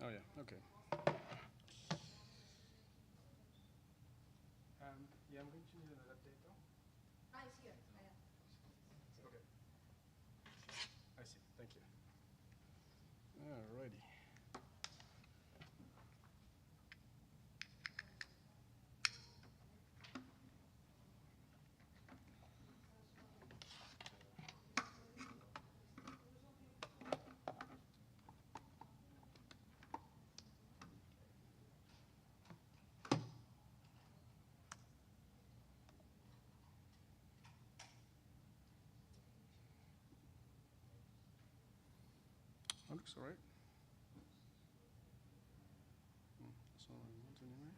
Oh yeah, okay. Yeah, I'm going to need another data. It's here. Yeah. Okay. I see. Thank you. Alrighty. That looks alright. That's all I want anyway.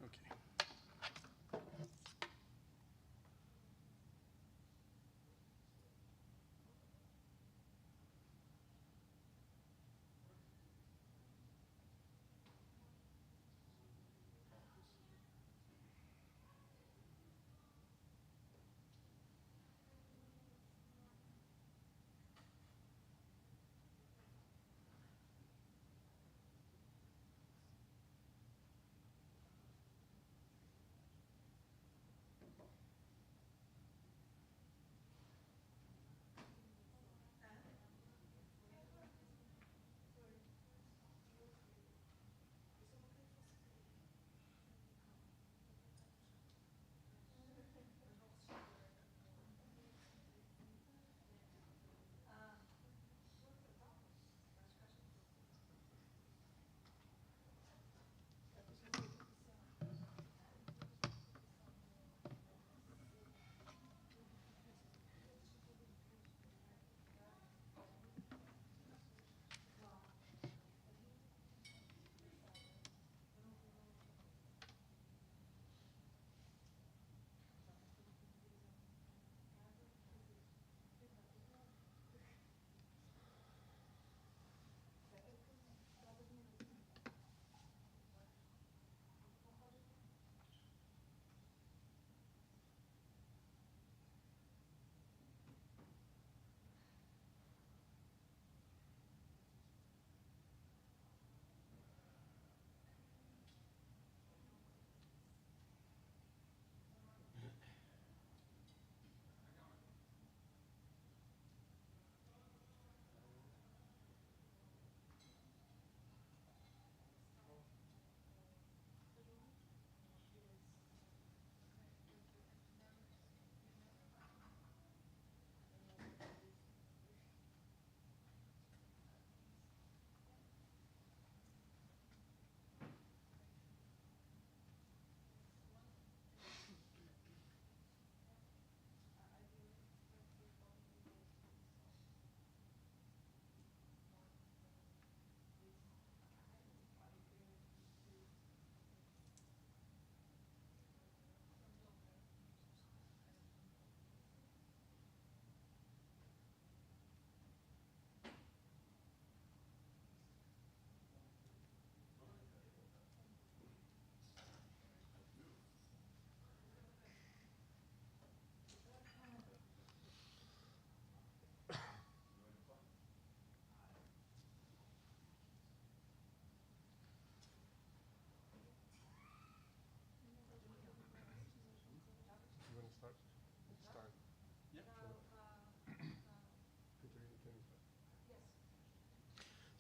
Okay.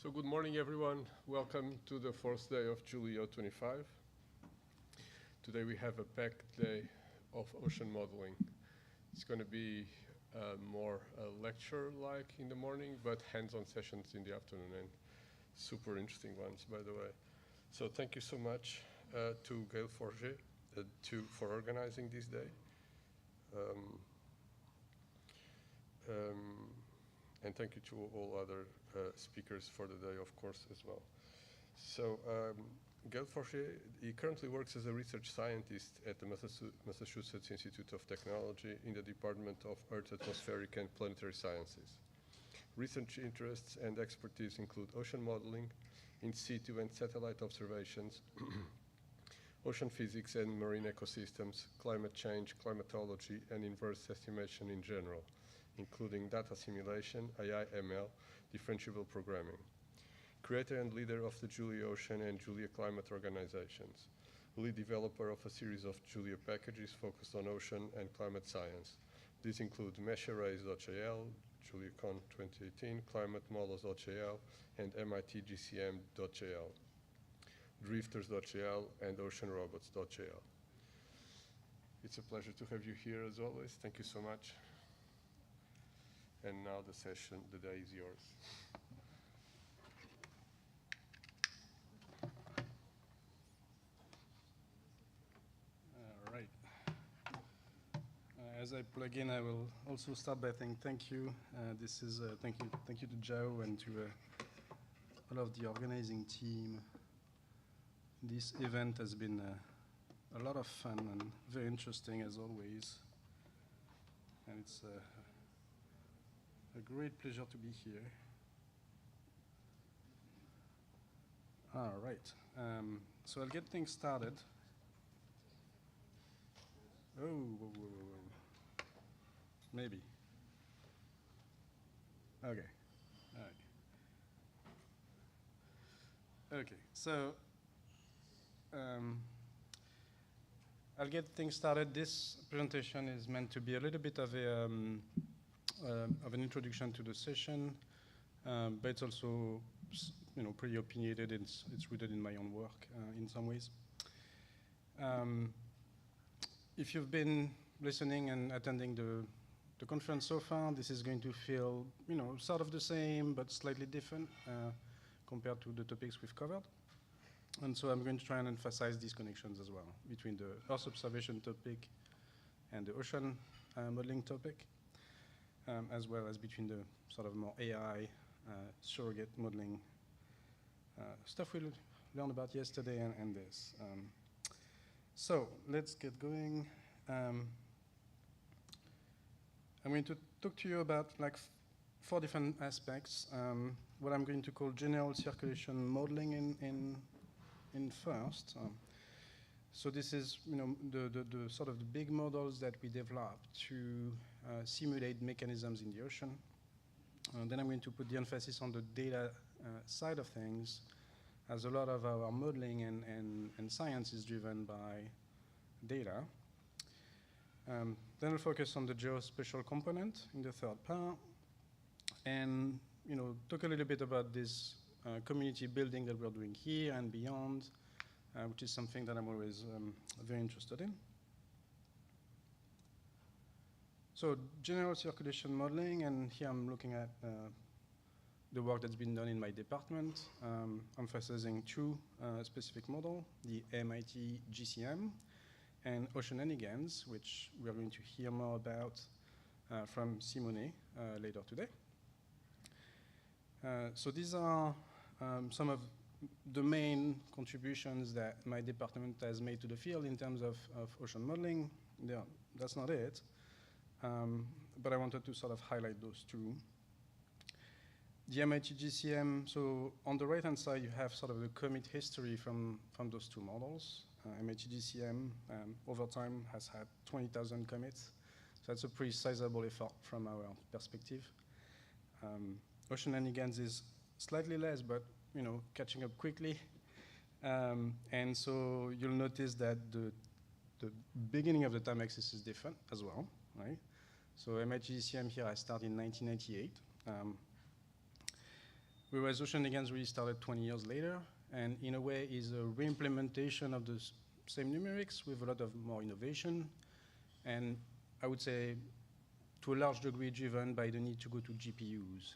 So good morning, everyone. Welcome to the fourth day of JuliaEO 25. Today we have a packed day of ocean modeling. It's going to be more lecture-like in the morning, but hands-on sessions in the afternoon, and super interesting ones, by the way. So thank you so much to Gaël Forget for organizing this day. And thank you to all other speakers for the day, of course, as well. So Gaël Forget, he currently works as a research scientist at the Massachusetts Institute of Technology in the Department of Earth, Atmospheric and Planetary Sciences. Research interests and expertise include ocean modeling, in situ and satellite observations, ocean physics and marine ecosystems, climate change, climatology, and inverse estimation in general, including data simulation, AI, ML, differentiable programming. Creator and leader of the Julia Ocean and Julia Climate organizations. Lead developer of a series of Julia packages focused on ocean and climate science. These include mesharrays.jl, JuliaCon 2018, climatemodels.jl, and MIT-GCM.jl, drifters.jl, and oceanrobots.jl. It's a pleasure to have you here as always. Thank you so much. And now the day is yours. All right. As I plug in, I will also start by saying thank you. Thank you to Joe and to all of the organizing team. This event has been a lot of fun and very interesting as always. And it's a great pleasure to be here. All right, so I'll get things started. Oh, whoa. Maybe. Okay, all right. Okay, so I'll get things started. This presentation is meant to be a little bit of an introduction to the session, but it's also, pretty opinionated. It's rooted in my own work in some ways. If you've been listening and attending the conference so far, this is going to feel, sort of the same, but slightly different compared to the topics we've covered. And so I'm going to try and emphasize these connections as well between the Earth observation topic and the ocean modeling topic, as well as between the sort of more AI surrogate modeling stuff we learned about yesterday and this. So let's get going. I'm going to talk to you about like 4 different aspects. What I'm going to call general circulation modeling in first. So this is, the sort of the big models that we developed to simulate mechanisms in the ocean. Then I'm going to put the emphasis on the data side of things, as a lot of our modeling and science is driven by data. Then we'll focus on the geospatial component in the third part, and talk a little bit about this community building that we're doing here and beyond, which is something that I'm always very interested in. So general circulation modeling, and here I'm looking at the work that's been done in my department, emphasizing 2 specific models, the MIT GCM and Oceananigans, which we are going to hear more about from Simone later today. So these are some of the main contributions that my department has made to the field in terms of ocean modeling. That's not it, but I wanted to sort of highlight those 2. The MIT GCM, so on the right-hand side, you have sort of the commit history from those 2 models. MIT GCM, over time, has had 20,000 commits. So that's a pretty sizable effort from our perspective. Oceananigans is slightly less, but catching up quickly. And so you'll notice that the beginning of the time axis is different as well, right? So MIT GCM here I started in 1998. whereas oceanigans really started 20 years later, and in a way is a re-implementation of the same numerics with a lot of more innovation, and I would say to a large degree driven by the need to go to GPUs,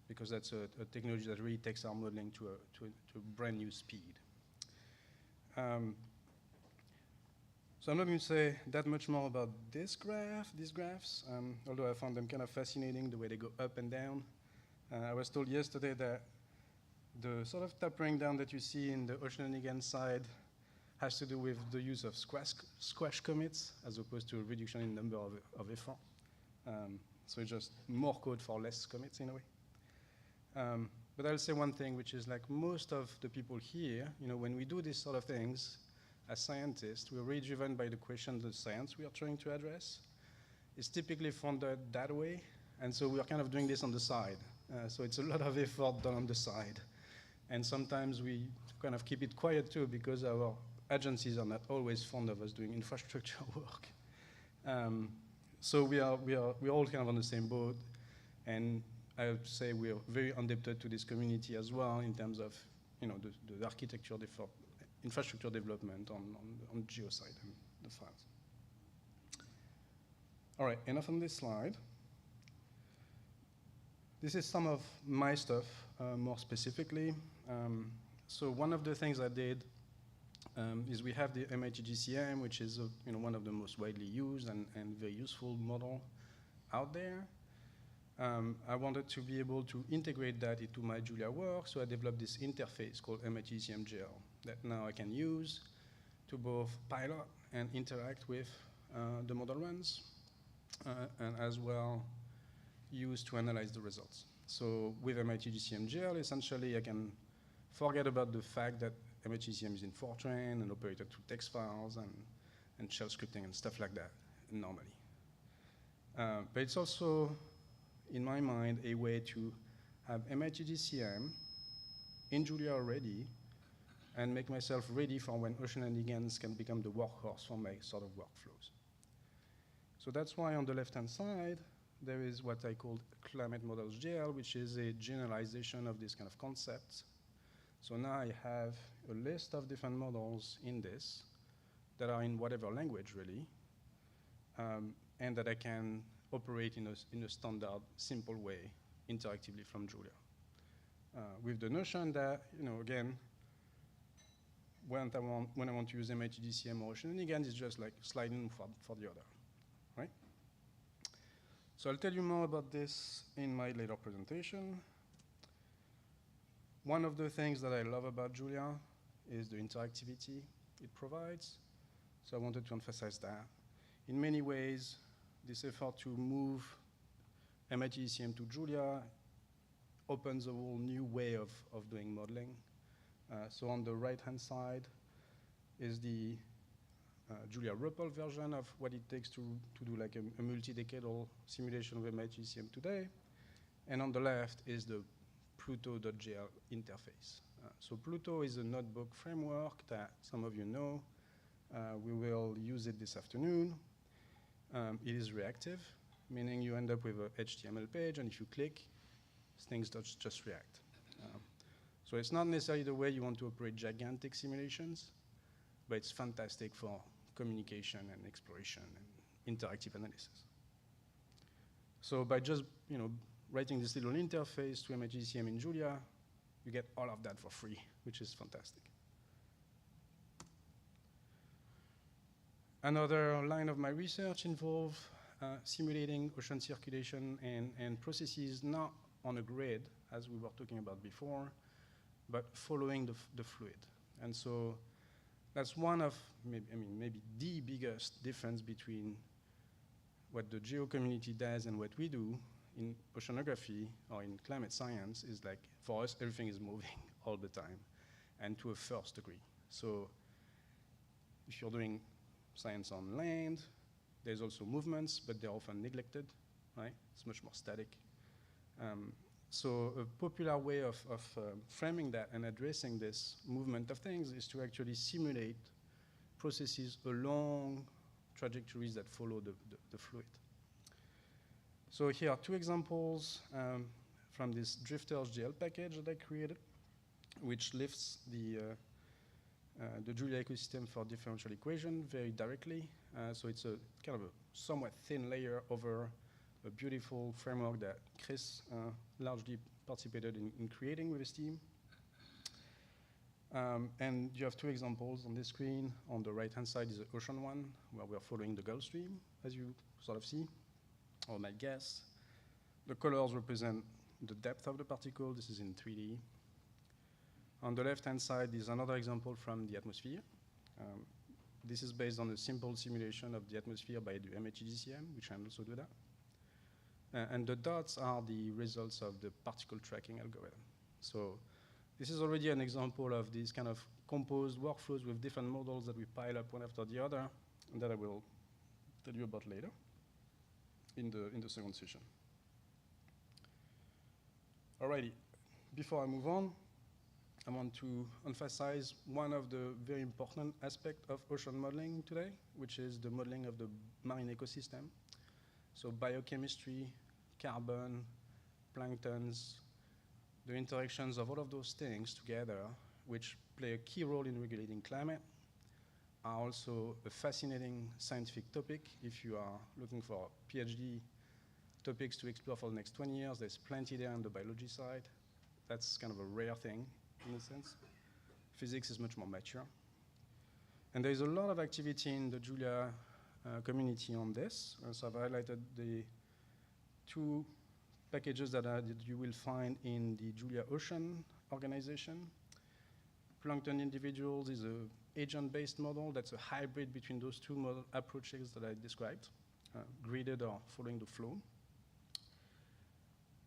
because that's a technology that really takes our modeling to a brand new speed. So I'm not going to say that much more about these graphs, although I found them kind of fascinating the way they go up and down. I was told yesterday that the sort of tapering down that you see in the oceanigan side has to do with the use of squash commits as opposed to a reduction in number of effort. So it's just more code for less commits in a way. But I'll say one thing, which is like most of the people here, when we do these sort of things, as scientists, we're really driven by the question, the science we are trying to address. It's typically funded that way, and so we're kind of doing this on the side. So it's a lot of effort done on the side. And sometimes we kind of keep it quiet too, because our agencies are not always fond of us doing infrastructure work. So we're all kind of on the same boat, and I would say we're very indebted to this community as well in terms of the architecture infrastructure development on geo side and the files. All right, enough on this slide. This is some of my stuff more specifically. So one of the things I did is we have the MIT GCM, which is one of the most widely used and very useful model out there. I wanted to be able to integrate that into my Julia work, so I developed this interface called MIT GCM GL that now I can use to both pilot and interact with the model runs, and as well use to analyze the results. So with MIT GCM GL, essentially I can forget about the fact that MIT GCM is in Fortran and operated through text files and shell scripting and stuff like that normally. But it's also, in my mind, a way to have MIT GCM in Julia already and make myself ready for when oceanigans can become the workhorse for my sort of workflows. So that's why on the left-hand side, there is what I call climate models GL, which is a generalization of these kind of concepts. So now I have a list of different models in this that are in whatever language, really, and that I can operate in a standard, simple way, interactively from Julia. With the notion that, again, when I want to use MIT GCM or oceanigans, it's just like sliding for the other, right? So I'll tell you more about this in my later presentation. One of the things that I love about Julia is the interactivity it provides. So I wanted to emphasize that. In many ways, this effort to move MIT GCM to Julia opens a whole new way of doing modeling. So on the right-hand side is the Julia RUPL version of what it takes to do like a multi-decadal simulation of MIT GCM today. And on the left is the Pluto.gl interface. So Pluto is a notebook framework that some of you know. We will use it this afternoon. It is reactive, meaning you end up with an HTML page, and if you click, things just react. So it's not necessarily the way you want to operate gigantic simulations, but it's fantastic for communication and exploration and interactive analysis. So by just writing this little interface to MIT GCM in Julia, you get all of that for free, which is fantastic. Another line of my research involved simulating ocean circulation and processes not on a grid, as we were talking about before, but following the fluid. And so that's one of, maybe the biggest difference between what the geo community does and what we do in oceanography or in climate science is like, for us, everything is moving all the time and to a first degree. So if you're doing science on land, there's also movements, but they're often neglected, right? It's much more static. So a popular way of framing that and addressing this movement of things is to actually simulate processes along trajectories that follow the fluid. So here are two examples from this drifters GL package that I created, which lifts the Julia ecosystem for differential equation very directly. So it's a kind of a somewhat thin layer over a beautiful framework that Chris largely participated in creating with his team. And you have two examples on this screen. On the right-hand side is the ocean one, where we are following the Gulf Stream, as you sort of see, or might guess. The colors represent the depth of the particle. This is in 3D. On the left-hand side is another example from the atmosphere. This is based on a simple simulation of the atmosphere by the MHEGCM, which can also do that. And the dots are the results of the particle tracking algorithm. So this is already an example of these kind of composed workflows with different models that we pile up one after the other, and that I will tell you about later in the second session. Alrighty, before I move on, I want to emphasize one of the very important aspects of ocean modeling today, which is the modeling of the marine ecosystem. So biochemistry, carbon, planktons, the interactions of all of those things together, which play a key role in regulating climate, are also a fascinating scientific topic. If you are looking for PhD topics to explore for the next 20 years, there's plenty there on the biology side. That's kind of a rare thing in a sense. Physics is much more mature. And there's a lot of activity in the Julia community on this. So I've highlighted the two packages that you will find in the Julia Ocean organization. Plankton individuals is an agent-based model that's a hybrid between those two model approaches that I described, gridded or following the flow.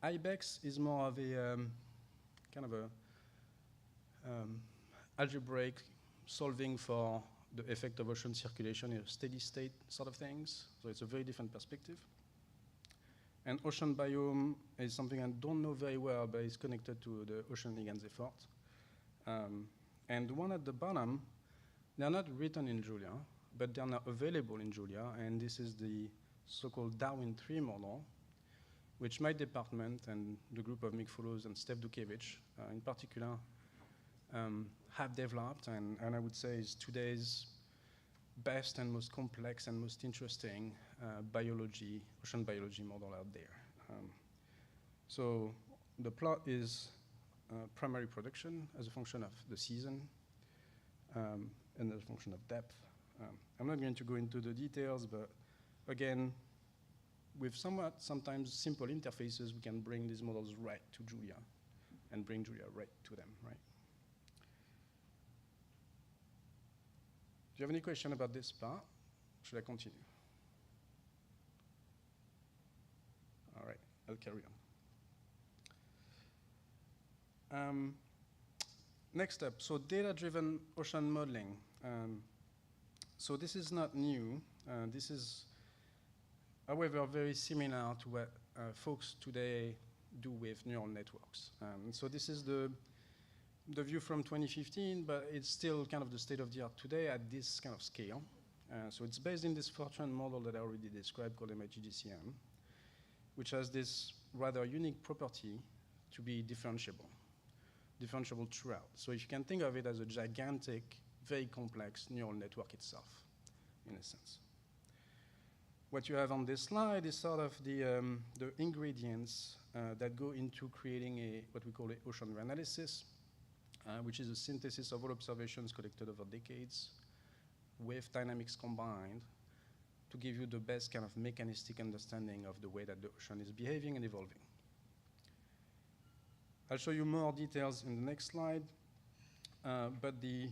IBEX is more of a kind of a algebraic solving for the effect of ocean circulation in a steady state sort of things. So it's a very different perspective. And ocean biome is something I don't know very well, but it's connected to the Ocean Ligands effort. And the one at the bottom, they're not written in Julia, but they're not available in Julia. And this is the so-called Darwin 3 model, which my department and the group of Mick Follows and Steph Dukevich in particular have developed, and I would say is today's best and most complex and most interesting ocean biology model out there. So the plot is primary production as a function of the season and as a function of depth. I'm not going to go into the details, but again, with sometimes simple interfaces, we can bring these models right to Julia and bring Julia right to them, right? Do you have any question about this part? Should I continue? All right, I'll carry on. Next up, so data-driven ocean modeling. So this is not new. This is, however, very similar to what folks today do with neural networks. So this is the view from 2015, but it's still kind of the state of the art today at this kind of scale. So it's based in this Fortran model that I already described called MHEGCM, which has this rather unique property to be differentiable throughout. So if you can think of it as a gigantic, very complex neural network itself, in a sense. What you have on this slide is sort of the ingredients that go into creating what we call an ocean reanalysis, which is a synthesis of all observations collected over decades with dynamics combined to give you the best kind of mechanistic understanding of the way that the ocean is behaving and evolving. I'll show you more details in the next slide, but the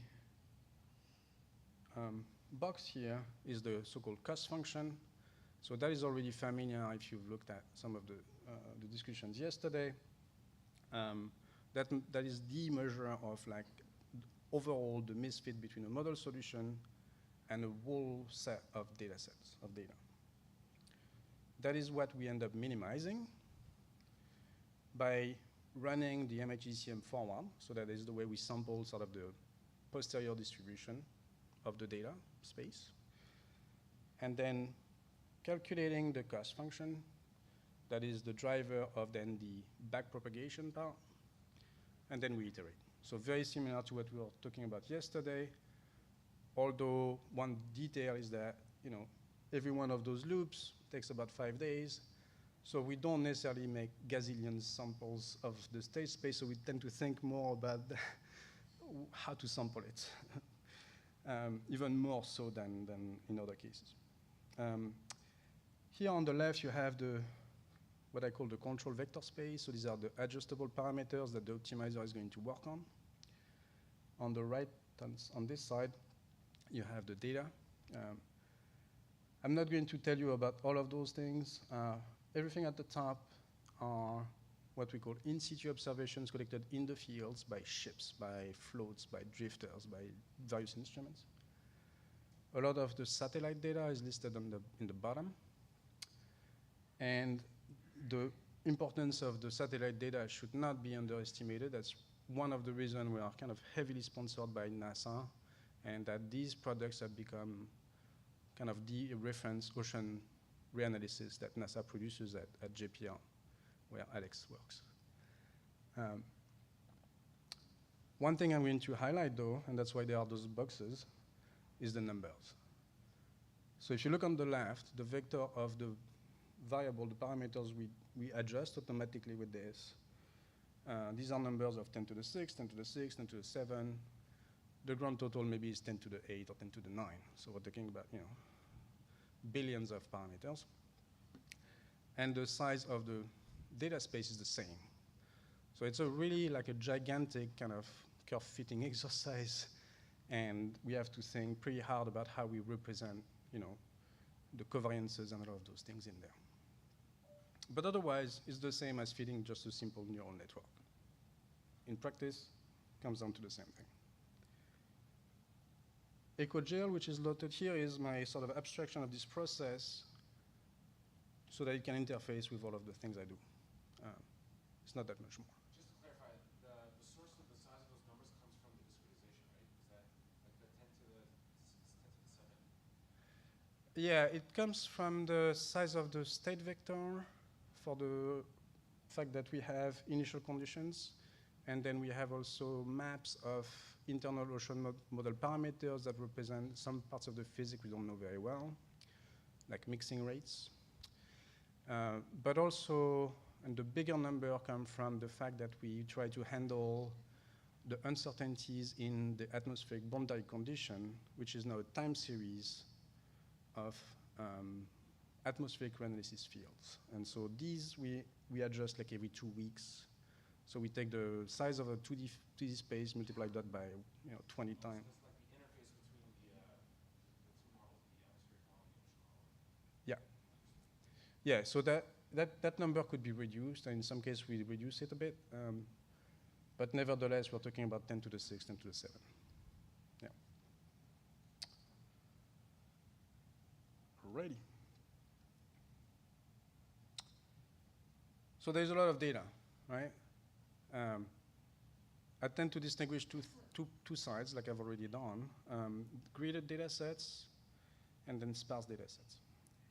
box here is the so-called cost function. So that is already familiar if you've looked at some of the discussions yesterday. That is the measure of like overall the misfit between a model solution and a whole set of data sets of data. That is what we end up minimizing by running the MHEGCM forward. So that is the way we sample sort of the posterior distribution of the data space. And then calculating the cost function that is the driver of then the backpropagation part, and then we iterate. So very similar to what we were talking about yesterday, although one detail is that, every one of those loops takes about 5 days. So we don't necessarily make gazillion samples of the state space, so we tend to think more about how to sample it, even more so than in other cases. Here on the left, you have what I call the control vector space. So these are the adjustable parameters that the optimizer is going to work on. On the right, on this side, you have the data. I'm not going to tell you about all of those things. Everything at the top are what we call in situ observations collected in the fields by ships, by floats, by drifters, by various instruments. A lot of the satellite data is listed in the bottom. And the importance of the satellite data should not be underestimated. That's one of the reasons we are kind of heavily sponsored by NASA, and that these products have become kind of the reference ocean reanalysis that NASA produces at JPL, where Alex works. One thing I'm going to highlight, though, and that's why there are those boxes, is the numbers. So if you look on the left, the vector of the variable, the parameters we adjust automatically with this. These are numbers of 10 to the 6, 10 to the 6, 10 to the 7. The grand total maybe is 10 to the 8 or 10 to the 9. So we're talking about, billions of parameters. And the size of the data space is the same. So it's really like a gigantic kind of curve fitting exercise. And we have to think pretty hard about how we represent, the covariances and all of those things in there. But otherwise, it's the same as fitting just a simple neural network. In practice, it comes down to the same thing. EcoGL, which is loaded here, is my sort of abstraction of this process so that it can interface with all of the things I do. It's not that much more. Just to clarify, the source of the size of those numbers comes from the discretization, right? Is that like the 10 to the 7? Yeah, it comes from the size of the state vector for the fact that we have initial conditions, and then we have also maps of internal ocean model parameters that represent some parts of the physics we don't know very well, like mixing rates. But also, and the bigger number come from the fact that we try to handle the uncertainties in the atmospheric boundary condition, which is now a time series of atmospheric reanalysis fields. And so these we adjust like every 2 weeks. So we take the size of a 2D space, multiply that by 20 times. So that's like the interface between the two models, the atmospheric model and the ocean model. Yeah. Yeah, so that number could be reduced, and in some cases we reduce it a bit. But nevertheless, we're talking about 10 to the 6, 10 to the 7. Yeah. Alrighty. So there's a lot of data, right? I tend to distinguish two sides, like I've already done, gridded data sets and then sparse data sets.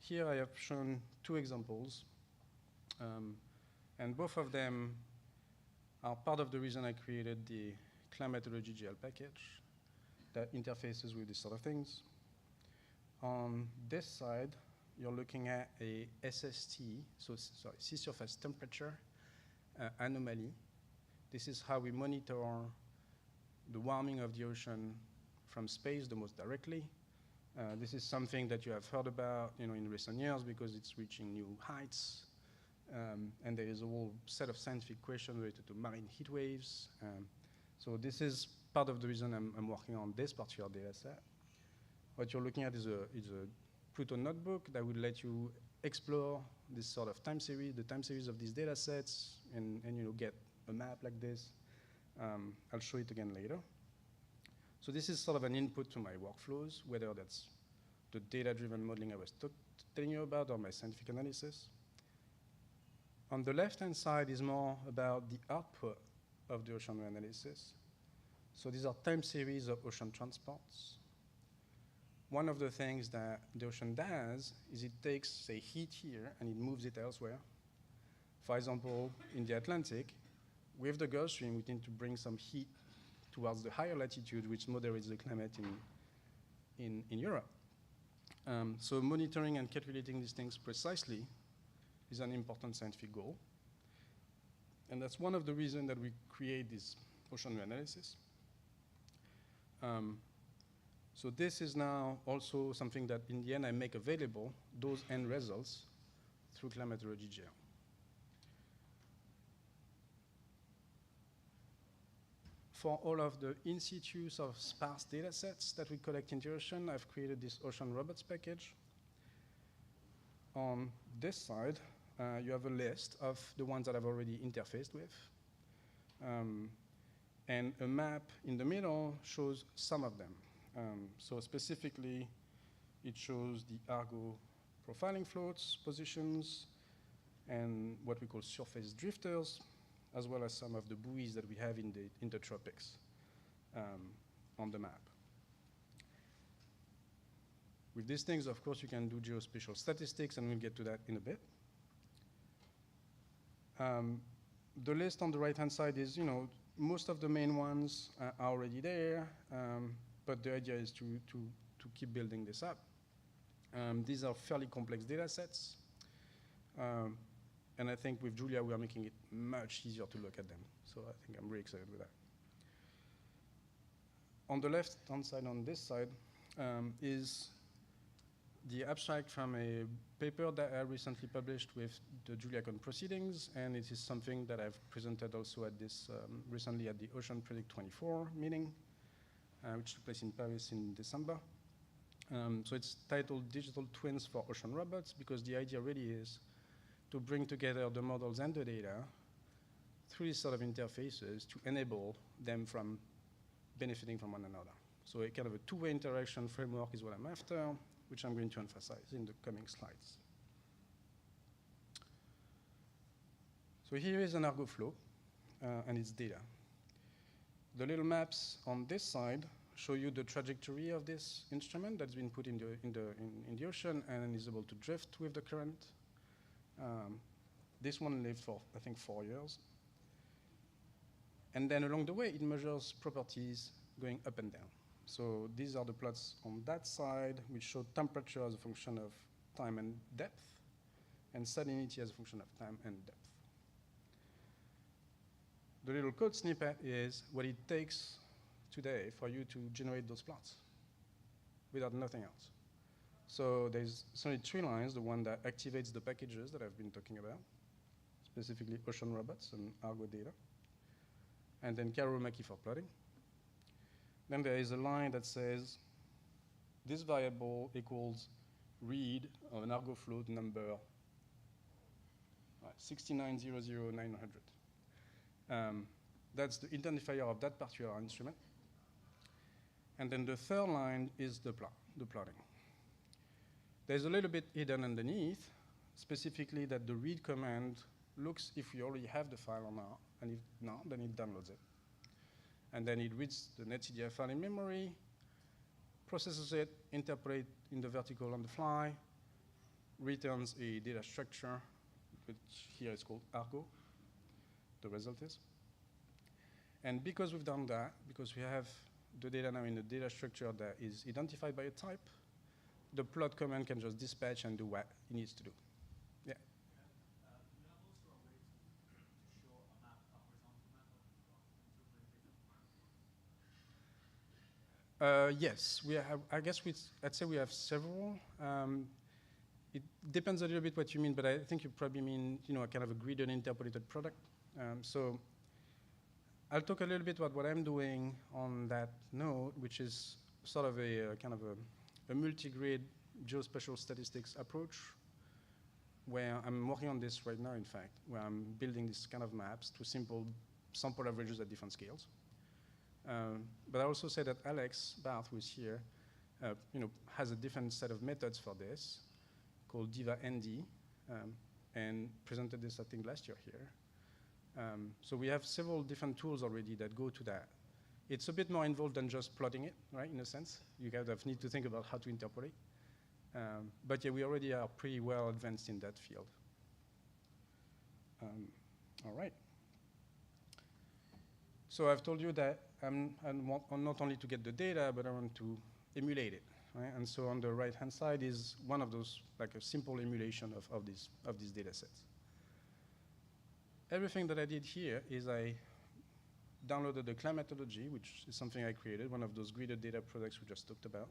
Here I have shown 2 examples, and both of them are part of the reason I created the climatology GL package that interfaces with these sort of things. On this side, you're looking at a SST, so sorry, sea surface temperature anomaly. This is how we monitor the warming of the ocean from space the most directly. This is something that you have heard about in recent years because it's reaching new heights. And there is a whole set of scientific questions related to marine heat waves. So this is part of the reason I'm working on this particular data set. What you're looking at is a Pluto notebook that will let you explore this sort of time series, the time series of these data sets, and get a map like this. I'll show it again later. So this is sort of an input to my workflows, whether that's the data-driven modeling I was telling you about or my scientific analysis. On the left-hand side is more about the output of the ocean analysis. So these are time series of ocean transports. One of the things that the ocean does is it takes, say, heat here and it moves it elsewhere. For example, in the Atlantic, with the Gulf Stream, we tend to bring some heat towards the higher latitude, which moderates the climate in Europe. So monitoring and calculating these things precisely is an important scientific goal. And that's one of the reasons that we create this ocean analysis. So this is now also something that in the end I make available, those end results, through Climatology GL. For all of the in situ of sparse data sets that we collect in the ocean, I've created this ocean robots package. On this side, you have a list of the ones that I've already interfaced with. And a map in the middle shows some of them. So specifically, it shows the Argo profiling floats, positions, and what we call surface drifters, as well as some of the buoys that we have in the tropics on the map. With these things, of course, you can do geospatial statistics, and we'll get to that in a bit. The list on the right-hand side is, most of the main ones are already there, but the idea is to keep building this up. These are fairly complex data sets. And I think with Julia, we are making it much easier to look at them. So I think I'm really excited with that. On the left-hand side, on this side, is the abstract from a paper that I recently published with the JuliaCon proceedings, and it is something that I've presented also at this, recently at the Ocean Predict 24 meeting, which took place in Paris in December. So it's titled Digital Twins for Ocean Robots, because the idea really is to bring together the models and the data through these sort of interfaces to enable them from benefiting from one another. So a kind of a two-way interaction framework is what I'm after, which I'm going to emphasize in the coming slides. So here is an Argo flow and its data. The little maps on this side show you the trajectory of this instrument that's been put in the ocean and is able to drift with the current. This one lived for, I think, 4 years. And then along the way, it measures properties going up and down. So these are the plots on that side, which show temperature as a function of time and depth, and salinity as a function of time and depth. The little code snippet is what it takes today for you to generate those plots without nothing else. So there's only 3 lines, the one that activates the packages that I've been talking about, specifically ocean robots and Argo data, and then Karomaki for plotting. Then there is a line that says this variable equals read of an Argo float number 6900900. That's the identifier of that particular instrument. And then the third line is the plotting. There's a little bit hidden underneath, specifically that the read command looks if you already have the file or not, and if not, then it downloads it. And then it reads the netcdf file in memory, processes it, interprets in the vertical on the fly, returns a data structure, which here is called Argo, the result is. And because we've done that, because we have the data now in a data structure that is identified by a type, the plot command can just dispatch and do what it needs to do. Yeah. Yes, we have. I guess I'd say we have several. It depends a little bit what you mean, but I think you probably mean, a kind of a gridded interpolated product. So I'll talk a little bit about what I'm doing on that node, which is sort of a kind of a multi-grid geospatial statistics approach, where I'm working on this right now, in fact, where I'm building these kind of maps to simple sample averages at different scales. But I also say that Alex Barth, who is here, has a different set of methods for this, called Diva-ND, and presented this, I think, last year here. So we have several different tools already that go to that. It's a bit more involved than just plotting it, right, in a sense. You kind of need to think about how to interpolate. But yeah, we already are pretty well advanced in that field. All right. So I've told you that I want not only to get the data, but I want to emulate it, right? And so on the right-hand side is one of those, like a simple emulation of these data sets. Everything that I did here is I downloaded the climatology, which is something I created, one of those gridded data products we just talked about,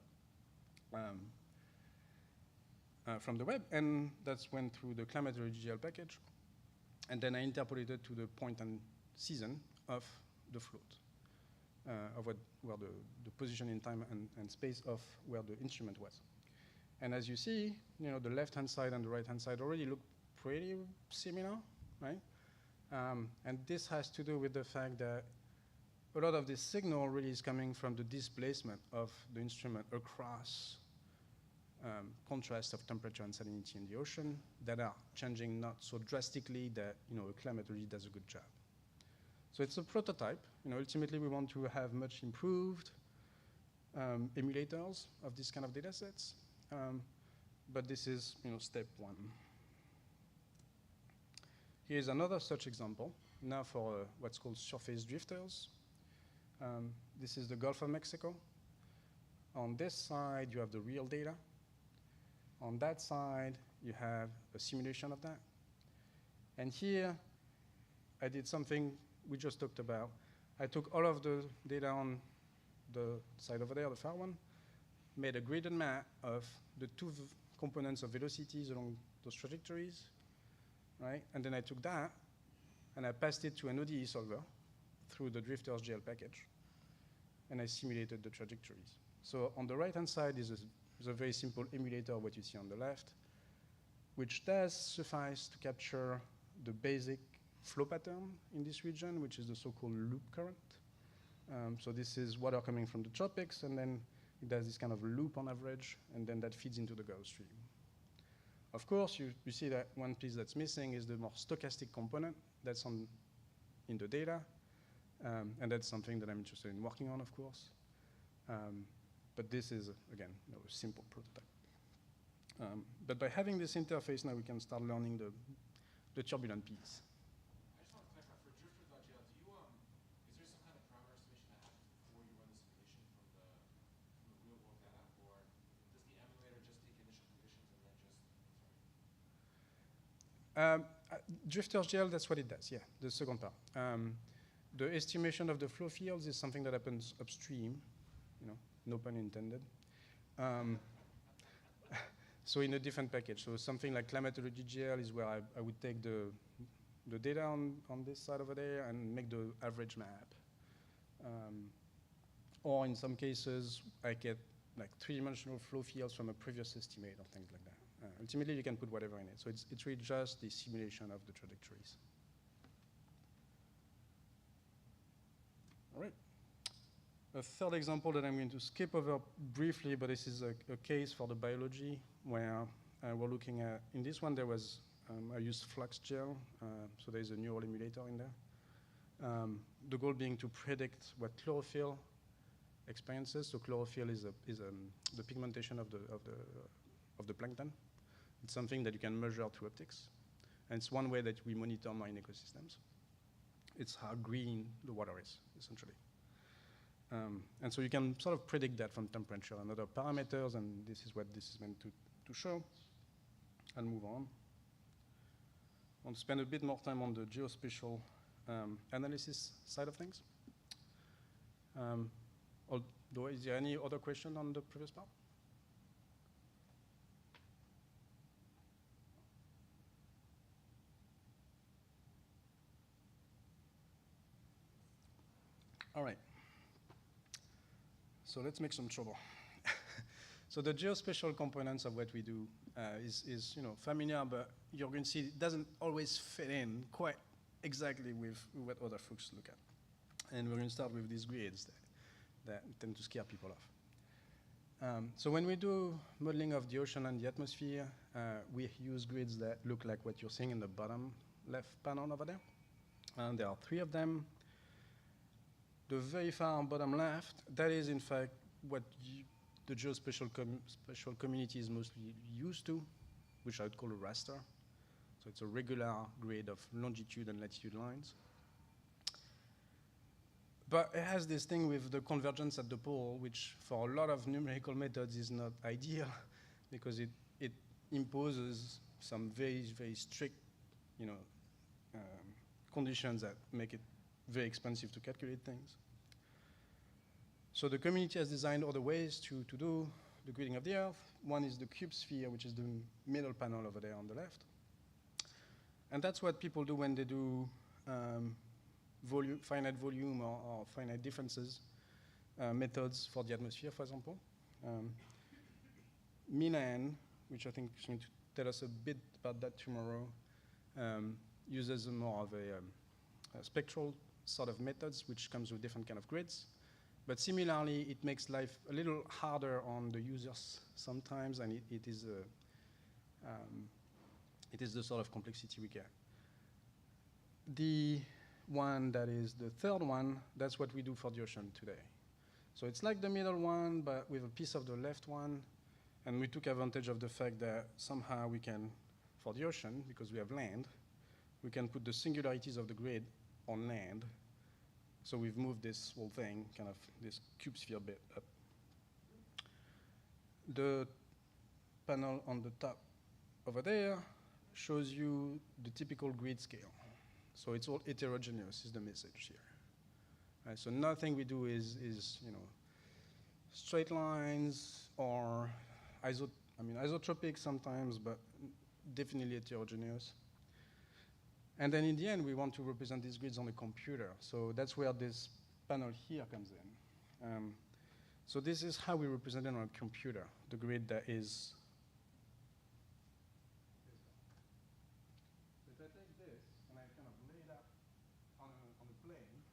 from the web, and that's went through the climatology GL package, and then I interpolated to the point and season of the float, of where the position in time and space of where the instrument was. And as you see, the left-hand side and the right-hand side already look pretty similar, right? And this has to do with the fact that a lot of this signal really is coming from the displacement of the instrument across contrast of temperature and salinity in the ocean that are changing not so drastically that a climatology does a good job. So it's a prototype. Ultimately we want to have much improved emulators of this kind of data sets, but this is step one. Here's another such example now for what's called surface drifters. This is the Gulf of Mexico. On this side, you have the real data. On that side, you have a simulation of that. And here, I did something we just talked about. I took all of the data on the side over there, the far one, made a gridded map of the two components of velocities along those trajectories, right? And then I took that, and I passed it to an ODE solver through the Drifters GL package, and I simulated the trajectories. So on the right-hand side is a very simple emulator of what you see on the left, which does suffice to capture the basic flow pattern in this region, which is the so-called loop current. So this is water coming from the tropics, and then it does this kind of loop on average, and then that feeds into the Gulf Stream. Of course, you see that one piece that's missing is the more stochastic component that's in the data, and that's something that I'm interested in working on, of course. But this is, again, a simple prototype. But by having this interface now, we can start learning the turbulent piece. I just want to clarify, for drifter.jl, is there some kind of parameter estimation that happens before you run the simulation from the real world data, or does the emulator just take initial conditions and then just, Drifters.jl, that's what it does, yeah, the second part. The estimation of the flow fields is something that happens upstream, no pun intended. So in a different package. So something like climatology.jl is where I would take the data on this side over there and make the average map. Or in some cases, I get like three-dimensional flow fields from a previous estimate or things like that. Ultimately, you can put whatever in it. So it's really just the simulation of the trajectories. All right. A third example that I'm going to skip over briefly, but this is a case for the biology where we're looking at, in this one there was, I used flux gel, so there's a neural emulator in there. The goal being to predict what chlorophyll experiences. So chlorophyll is the pigmentation of the plankton. It's something that you can measure through optics. And it's one way that we monitor marine ecosystems. It's how green the water is, essentially. And so you can sort of predict that from temperature and other parameters, and this is what this is meant to show. I'll move on. I want to spend a bit more time on the geospatial analysis side of things. Although, is there any other question on the previous part? All right. So let's make some trouble. So the geospatial components of what we do is familiar, but you're going to see it doesn't always fit in quite exactly with what other folks look at. And we're going to start with these grids that tend to scare people off. So when we do modeling of the ocean and the atmosphere, we use grids that look like what you're seeing in the bottom left panel over there. And there are 3 of them. The very far bottom left, that is in fact what the geospatial spatial community is mostly used to, which I would call a raster. So it's a regular grid of longitude and latitude lines. But it has this thing with the convergence at the pole, which for a lot of numerical methods is not ideal because it imposes some very, very strict, conditions that make it very expensive to calculate things. So the community has designed other ways to do the gridding of the Earth. One is the cube sphere, which is the middle panel over there on the left. And that's what people do when they do finite volume or finite differences methods for the atmosphere, for example. Milan, which I think is going to tell us a bit about that tomorrow, uses more of a spectral sort of methods, which comes with different kind of grids. But similarly, it makes life a little harder on the users sometimes, and it is the sort of complexity we get. The one that is the third one, that's what we do for the ocean today. So it's like the middle one, but with a piece of the left one, and we took advantage of the fact that somehow we can, for the ocean, because we have land, we can put the singularities of the grid on land. So we've moved this whole thing, kind of this cube sphere bit up. The panel on the top over there shows you the typical grid scale. So it's all heterogeneous is the message here. Right, so nothing we do is straight lines or isotropic sometimes, but definitely heterogeneous. And then in the end, we want to represent these grids on a computer. So that's where this panel here comes in. So this is how we represent it on a computer, the grid that is. If I take this and I kind of lay it up on a plane,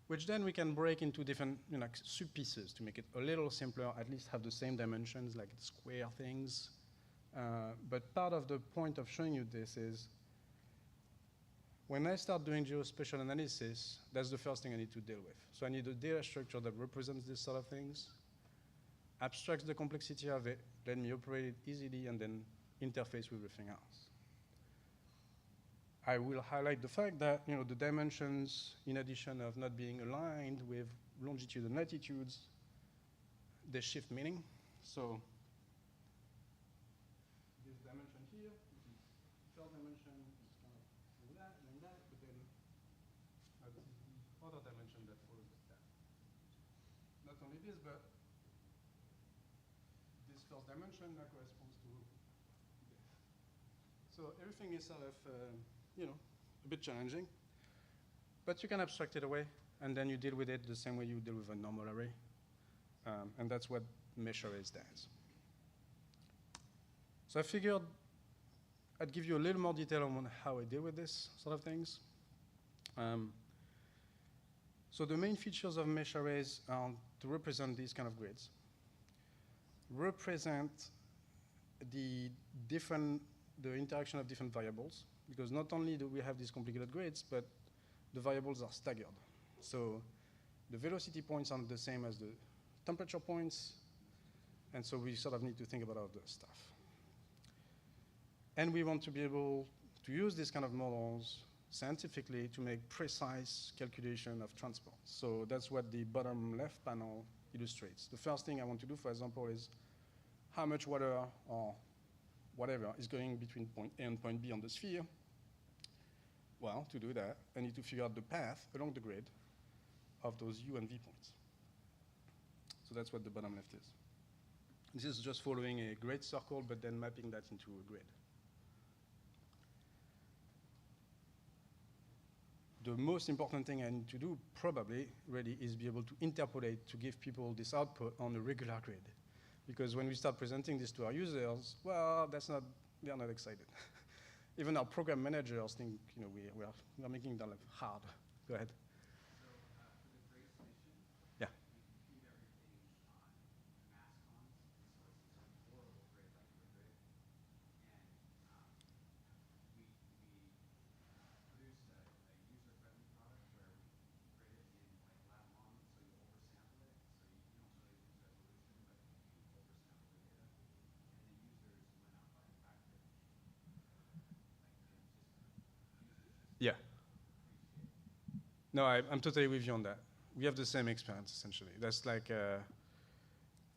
which then we can break into different sub-pieces to make it a little simpler, at least have the same dimensions, like square things. But part of the point of showing you this is when I start doing geospatial analysis, that's the first thing I need to deal with. So I need a data structure that represents these sort of things, abstracts the complexity of it, let me operate it easily, and then interface with everything else. I will highlight the fact that the dimensions, in addition of not being aligned with longitude and latitudes, they shift meaning. So this dimension here, which is third dimension, is kind of doing that, but then this is the other dimension that follows that. Not only this, but this first dimension that corresponds to this. So everything is sort of a bit challenging, but you can abstract it away, and then you deal with it the same way you deal with a normal array, and that's what mesh arrays does. So I figured I'd give you a little more detail on how I deal with this sort of things. So the main features of mesh arrays are to represent these kind of grids, represent the interaction of different variables, because not only do we have these complicated grids, but the variables are staggered. So the velocity points aren't the same as the temperature points, and so we sort of need to think about all the stuff. And we want to be able to use these kind of models scientifically to make precise calculation of transport. So that's what the bottom left panel illustrates. The first thing I want to do, for example, is how much water or whatever is going between point A and point B on the sphere. Well, to do that, I need to figure out the path along the grid of those U and V points. So that's what the bottom left is. This is just following a great circle, but then mapping that into a grid. The most important thing I need to do, probably, really, is be able to interpolate to give people this output on a regular grid. Because when we start presenting this to our users, well, they're not excited. Even our program managers think, we're making that hard. Go ahead. So for the GRACE mission, Yeah. we compute everything on mass cons, so it's a horrible grid like your grid. And we produce a user-friendly product where we grid it in like lat long, so you oversample it, so you don't really lose resolution, but you Yeah. No, I'm totally with you on that. We have the same experience, essentially. That's like,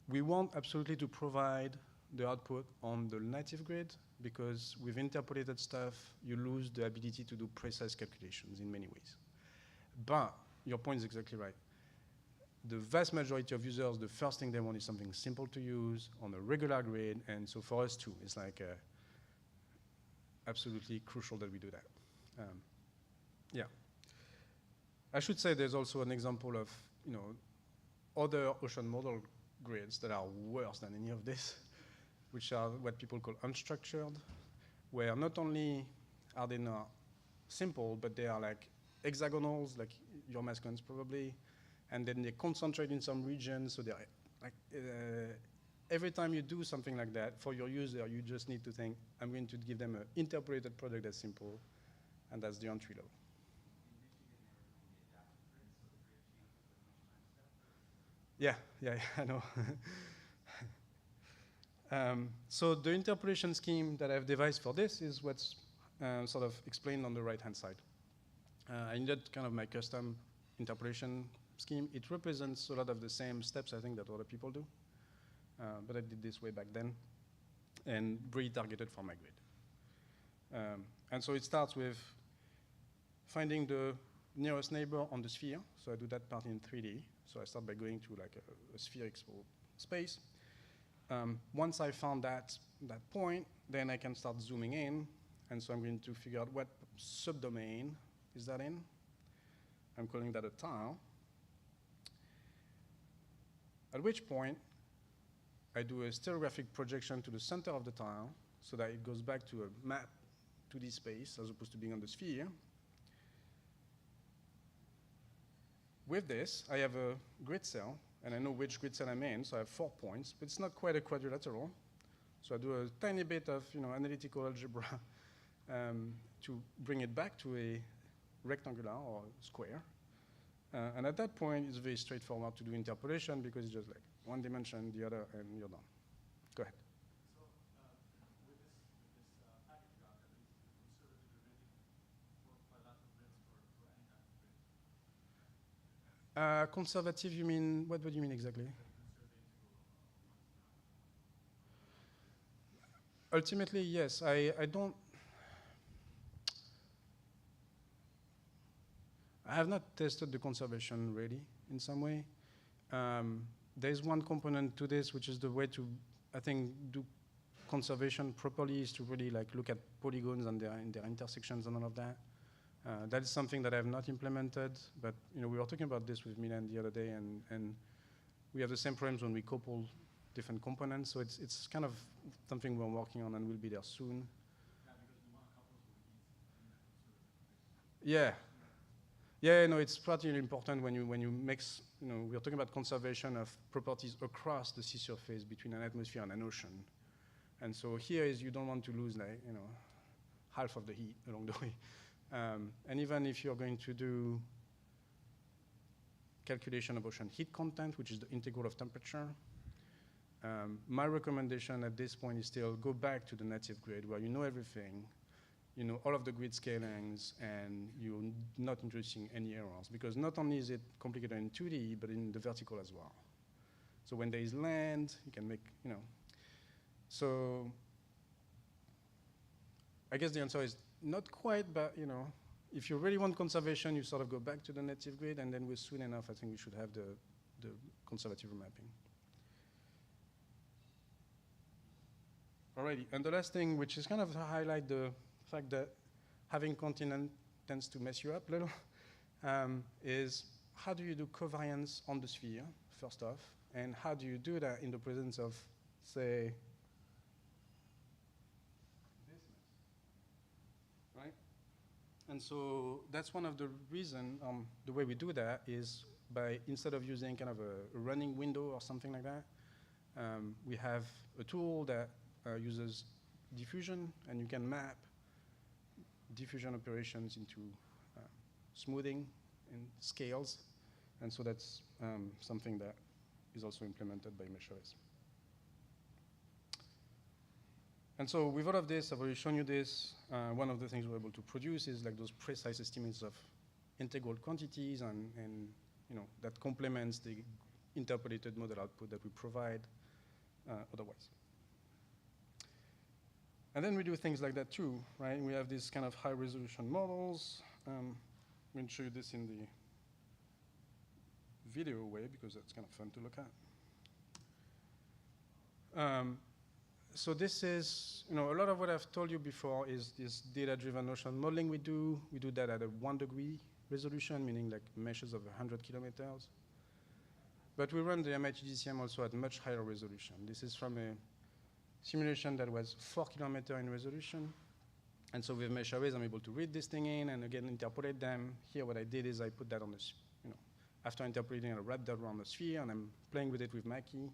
we want absolutely to provide the output on the native grid, because with interpolated stuff, you lose the ability to do precise calculations in many ways. But your point is exactly right. The vast majority of users, the first thing they want is something simple to use on a regular grid, and so for us too, it's like absolutely crucial that we do that. Yeah. I should say there's also an example of, you know, other ocean model grids that are worse than any of this, which are what people call unstructured, where not only are they not simple, but they are like hexagonals, like your mascons probably, and then they concentrate in some regions, so they're like, every time you do something like that, for your user, you just need to think, I'm going to give them an interpolated product that's simple, and that's the entry level. Yeah, I know. So the interpolation scheme that I've devised for this is what's sort of explained on the right-hand side. I needed kind of my custom interpolation scheme. It represents a lot of the same steps, I think, that other people do. But I did this way back then, and really targeted for my grid. And so it starts with finding the nearest neighbor on the sphere. So I do that part in 3D. So I start by going to like a spherical space. Once I found that point, then I can start zooming in. And so I'm going to figure out what subdomain is that in. I'm calling that a tile. At which point, I do a stereographic projection to the center of the tile so that it goes back to a map 2D space as opposed to being on the sphere. With this, I have a grid cell, and I know which grid cell I'm in, so I have 4 points, but it's not quite a quadrilateral. So I do a tiny bit of analytical algebra to bring it back to a rectangular or square. And at that point, it's very straightforward to do interpolation because it's just like one dimension, the other, and you're done. Go ahead. So with this package you got, that means the conservative remaining for bilateral grids for any type of grid. Conservative, you mean, what do you mean exactly? Ultimately, yes. I have not tested the conservation really in some way. There's one component to this, which is the way to, I think, do conservation properly is to really like look at polygons and their intersections and all of that. That is something that I have not implemented, but we were talking about this with Milan the other day, and we have the same problems when we couple different components. So it's kind of something we're working on, and we'll be there soon. Yeah, because we want to couple with Yeah. Yeah, no, it's particularly important when you mix, we're talking about conservation of properties across the sea surface between an atmosphere and an ocean. And so here is you don't want to lose like, half of the heat along the way. And even if you're going to do calculation of ocean heat content, which is the integral of temperature, my recommendation at this point is still go back to the native grid where you know everything, all of the grid scalings, and you're not introducing any errors. Because not only is it complicated in 2D, but in the vertical as well. So when there is land, you can make, So I guess the answer is not quite, but, if you really want conservation, you sort of go back to the native grid, and then we're soon enough, I think we should have the conservative remapping. Alrighty, and the last thing, which is kind of to highlight the fact that having continent tends to mess you up a little, is how do you do covariance on the sphere, first off, and how do you do that in the presence of, say, this mess, right? And so that's one of the reasons, the way we do that is by, instead of using kind of a running window or something like that, we have a tool that uses diffusion, and you can map diffusion operations into smoothing and scales. And so that's something that is also implemented by Açores. And so with all of this, I've already shown you this. One of the things we're able to produce is like those precise estimates of integral quantities and that complements the interpolated model output that we provide otherwise. And then we do things like that too, right? We have these kind of high resolution models. I'm going to show you this in the video way because that's kind of fun to look at. So this is, a lot of what I've told you before is this data-driven ocean modeling we do. We do that at a 1 degree resolution, meaning like meshes of 100 kilometers. But we run the MIT GCM also at much higher resolution. This is from a simulation that was 4 kilometers in resolution. And so with mesh arrays, I'm able to read this thing in and again interpolate them. Here what I did is I put that on the, after interpolating, I wrapped that around the sphere and I'm playing with it with Mackie.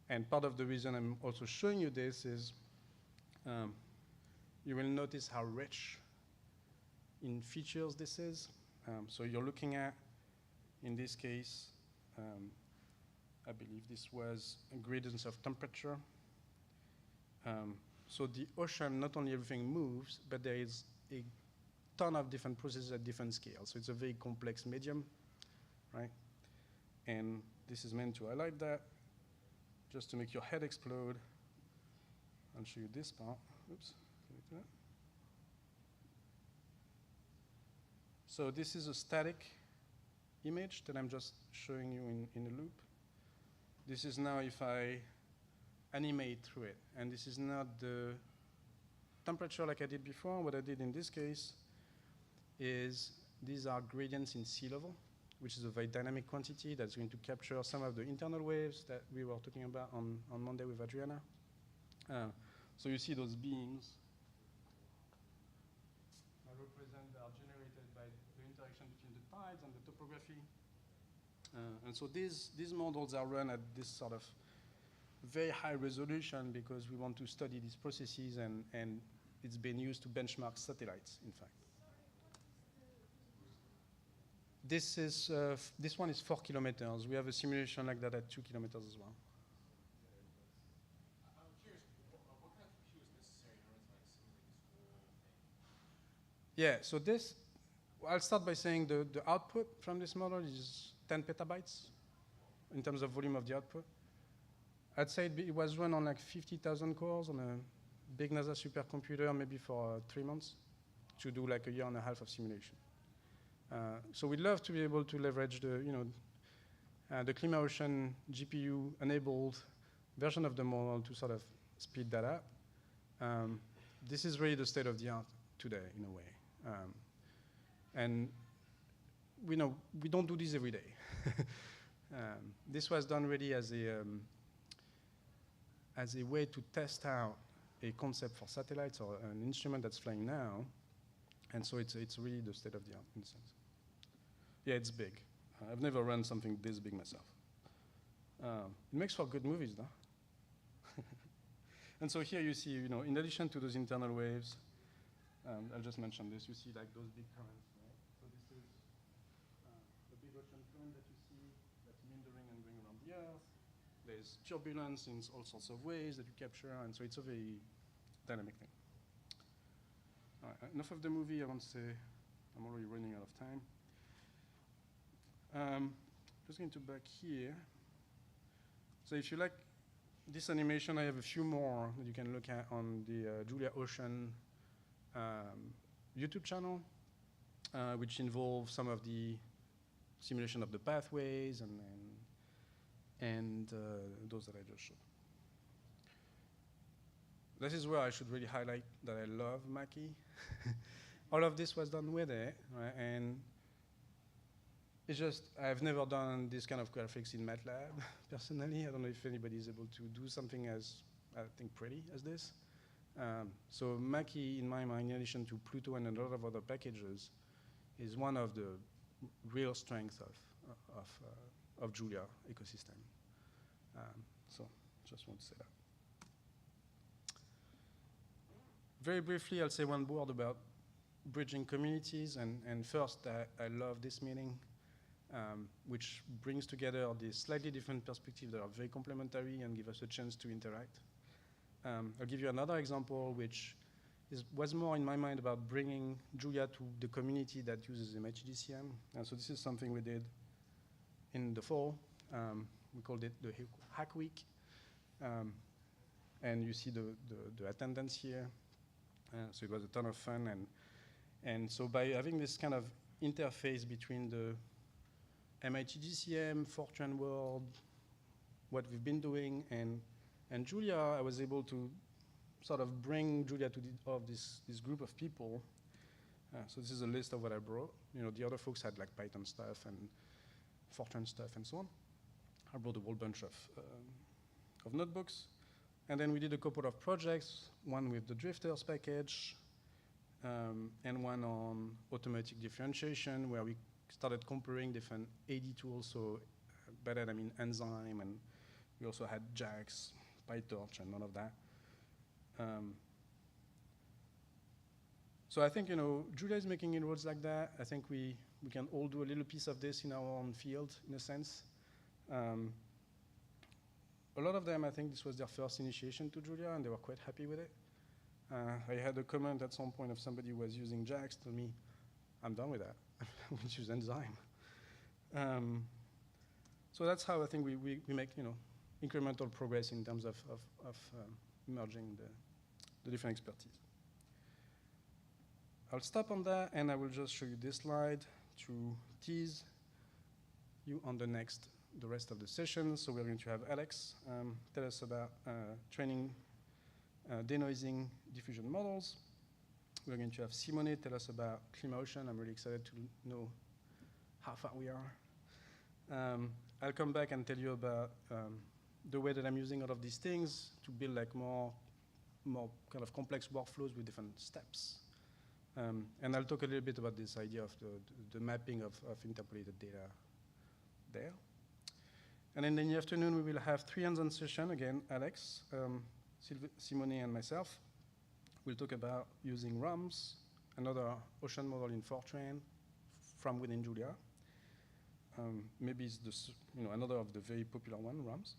And part of the reason I'm also showing you this is you will notice how rich in features this is. So you're looking at, in this case, I believe this was gradients of temperature. So the ocean, not only everything moves, but there is a ton of different processes at different scales. So it's a very complex medium, right? And this is meant to highlight that, just to make your head explode. I'll show you this part. Oops, can you do that? So this is a static image that I'm just showing you in a loop. This is now if I animate through it. And this is not the temperature like I did before. What I did in this case is these are gradients in sea level, which is a very dynamic quantity that's going to capture some of the internal waves that we were talking about on Monday with Adriana. So you see those beams that are generated by the interaction between the tides and the topography. And so these models are run at this sort of very high resolution because we want to study these processes and it's been used to benchmark satellites, in fact. This one is 4 kilometers. We have a simulation like that at 2 kilometers as well. I'm curious, what kind of compute is necessary in order to simulate this whole thing? Yeah, so this, I'll start by saying the output from this model is 10 petabytes in terms of volume of the output. I'd say it was run on like 50,000 cores on a big NASA supercomputer, maybe for 3 months, to do like a year and a half of simulation. So we'd love to be able to leverage the ClimaOcean GPU-enabled version of the model to sort of speed that up. This is really the state of the art today, in a way. And we don't do this every day. This was done really as a way to test out a concept for satellites or an instrument that's flying now. And so it's really the state of the art in a sense. Yeah, it's big. I've never run something this big myself. It makes for good movies, though. And so here you see, in addition to those internal waves, I'll just mention this, you see like those big currents, right? So this is the big ocean current that you see that's meandering and going around the Earth. There's turbulence in all sorts of ways that you capture, and so it's a very dynamic thing. All right, enough of the movie. I won't say I'm already running out of time. Just going to back here. So if you like this animation, I have a few more that you can look at on the JuliaEO YouTube channel, which involve some of the simulation of the pathways and those that I just showed. This is where I should really highlight that I love Mackie. All of this was done with it, right? And it's just, I've never done this kind of graphics in MATLAB, personally. I don't know if anybody is able to do something as, I think, pretty as this. So Mackie, in my mind, in addition to Pluto and a lot of other packages, is one of the real strengths of Julia ecosystem. So just want to say that. Very briefly, I'll say one word about bridging communities. And first, I love this meeting, which brings together these slightly different perspectives that are very complementary and give us a chance to interact. I'll give you another example, which was more in my mind about bringing Julia to the community that uses MHDCM. And so this is something we did in the fall. We called it the Hack Week. And you see the attendance here. So it was a ton of fun. And so by having this kind of interface between the MHDCM, Fortran world, what we've been doing, and Julia, I was able to sort of bring Julia to this group of people. So this is a list of what I brought. The other folks had like Python stuff and Fortran stuff and so on. I brought a whole bunch of notebooks. And then we did a couple of projects, one with the drifters package, and one on automatic differentiation, where we started comparing different AD tools. So by that I mean Enzyme, and we also had JAX, PyTorch, and none of that. So I think, Julia is making inroads like that. I think we can all do a little piece of this in our own field, in a sense. A lot of them, I think this was their first initiation to Julia, and they were quite happy with it. I had a comment at some point of somebody who was using JAX, told me, I'm done with that. I will use Enzyme. So that's how I think we make, incremental progress in terms of merging the different expertise. I'll stop on that, and I will just show you this slide to tease you on the rest of the session. So we're going to have Alex tell us about training denoising diffusion models. We're going to have Simone tell us about ClimaOcean. I'm really excited to know how far we are. I'll come back and tell you about the way that I'm using all of these things to build like more kind of complex workflows with different steps. And I'll talk a little bit about this idea of the mapping of interpolated data there. And then in the afternoon, we will have 3 hands-on sessions. Again, Alex, Simone, and myself. We'll talk about using RUMs, another ocean model in Fortran from within Julia. Maybe it's another of the very popular one, RUMs.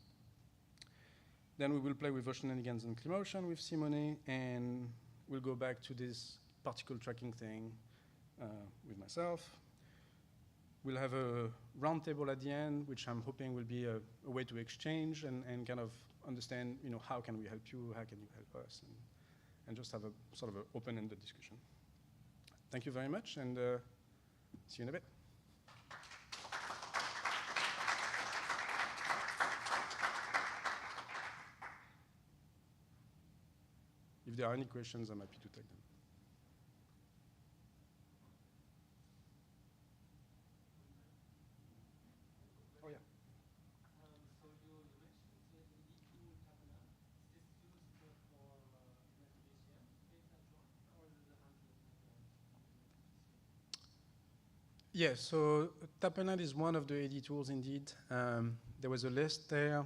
Then we will play with shenanigans and ClimaOcean with Simone, and we'll go back to this particle tracking thing with myself. We'll have a roundtable at the end, which I'm hoping will be a way to exchange and kind of understand, how can we help you, how can you help us, and just have a sort of an open-ended discussion. Thank you very much, and see you in a bit. If there are any questions, I'm happy to take them. Oh, yeah. So you mentioned the ED tool Tapana. Is this used for MFDCM data join, or is it the handled Yes, so Tapenade is one of the AD tools indeed. There was a list there.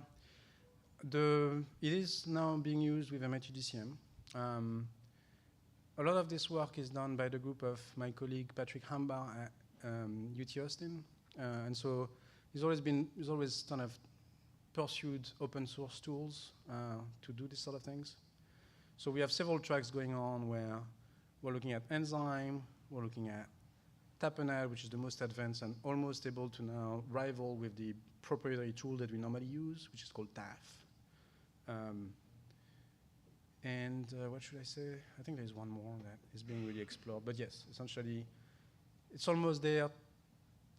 It is now being used with MHDCM. A lot of this work is done by the group of my colleague Patrick Hambar at UT Austin. And so he's always kind of pursued open source tools to do this sort of things. So we have several tracks going on where we're looking at Enzyme, we're looking at Tapenade, which is the most advanced and almost able to now rival with the proprietary tool that we normally use, which is called TAF. And what should I say? I think there's one more that is being really explored. But yes, essentially, it's almost there.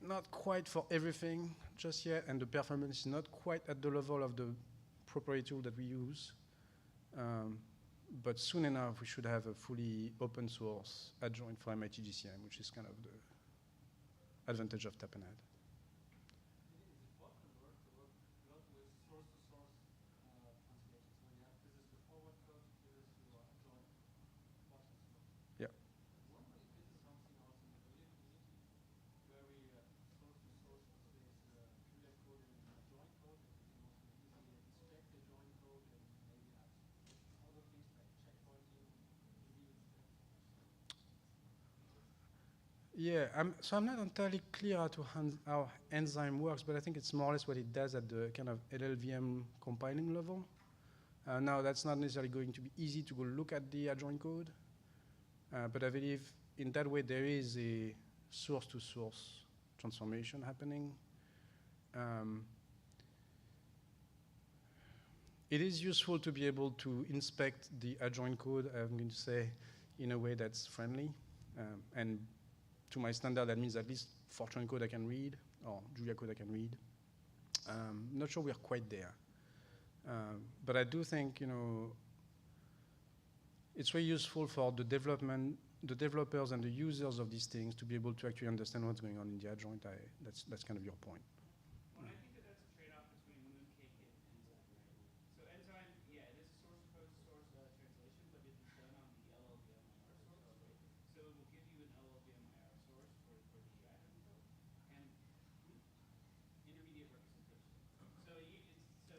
Not quite for everything just yet, and the performance is not quite at the level of the proprietary tool that we use. But soon enough, we should have a fully open source adjoint for MHDCM, which is kind of the advantage of Tapenade. Yeah, so I'm not entirely clear how Enzyme works, but I think it's more or less what it does at the kind of LLVM compiling level. Now, that's not necessarily going to be easy to go look at the adjoint code, but I believe in that way there is a source-to-source transformation happening. It is useful to be able to inspect the adjoint code, I'm going to say, in a way that's friendly. And to my standard, that means at least Fortran code I can read, or Julia code I can read. Not sure we're quite there. But I do think, it's very useful for the developers and the users of these things to be able to actually understand what's going on in the adjoint. That's kind of your point. Well, I think that that's a trade-off between Mooncake and Enzyme, right? So Enzyme, yeah, it is a source code source translation, but it is done on the LLVM-IR source, right? So it will give you an LLVM-IR source for the adjoint code and intermediate representation. So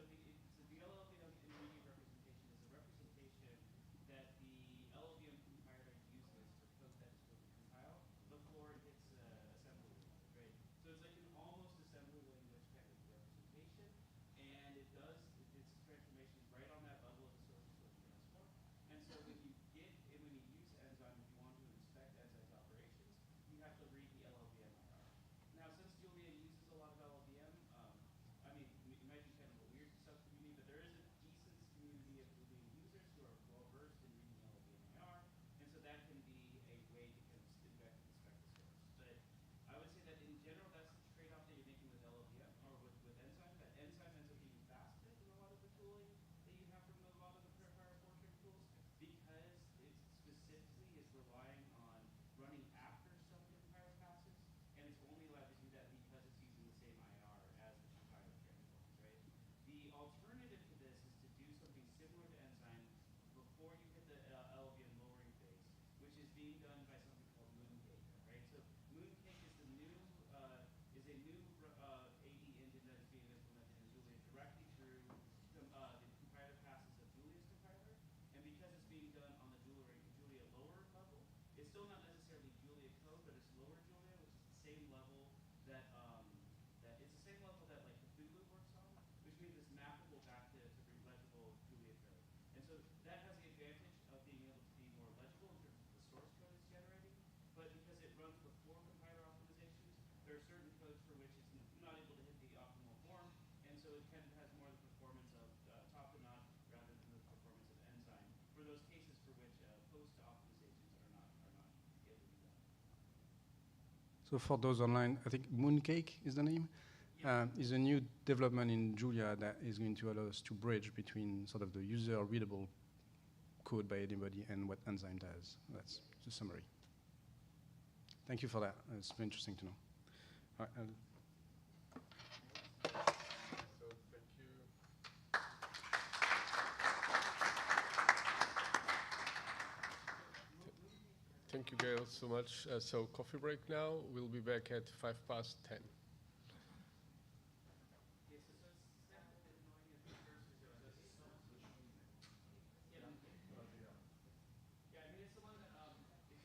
the LLVM intermediate representation is a representation that the LLVM compiler uses for code that is going to compile before it hits assembly language, right? So it's like an almost assembly language type of representation, and its transformation is right on that level of the source-to-source transform. And so when you use Enzyme, if you want to inspect Enzyme's operations, you have to read the LLVM-IR. Now, since Julia uses a lot of LLVM, I mean, it might be kind of a weird subcommunity, but there is a decent community of Julia users who are well-versed in reading LLVM-IR, and so that can be a way to kind of inspect the source. But I would say that in general, that's the trade-off that you're making with LLVM or with Enzyme, that Enzyme ends up being faster than a lot of the tooling that you have from a lot of the prior Fortran tools because it specifically is relying on running after some compiler passes, and it's only allowed to do that because it's using the same IR as the compiler transforms, right? The alternative to this is to do something similar to Enzyme before you hit the LLVM lowering phase, which is being done by something called Mooncake, right? So Mooncake is a new AE engine that is being implemented in Julia directly through the compiler passes of Julia's compiler, and because it's being done on the Julia lower level, it's still not necessarily Julia code, but it's lower Julia, which is the same level that like Cthulhu works on, which means it's mappable back to legible Julia code. And so that has the advantage of being able to be more legible in terms of the source code it's generating, but because it runs before compiler optimizations, there are certain codes for which it's not able to hit the optimal form, and so it has more of the performance of top-to-notch rather than the performance of Enzyme for those cases for which post-optimizations are not able to be done. So for those online, I think Mooncake is the name. Is a new development in Julia that is going to allow us to bridge between sort of the user-readable code by anybody and what Enzyme does. That's the summary. Thank you for that. It's very interesting to know. All right, So thank you. Thank you, Gail, so much. So coffee break now. We'll be back at 10:05.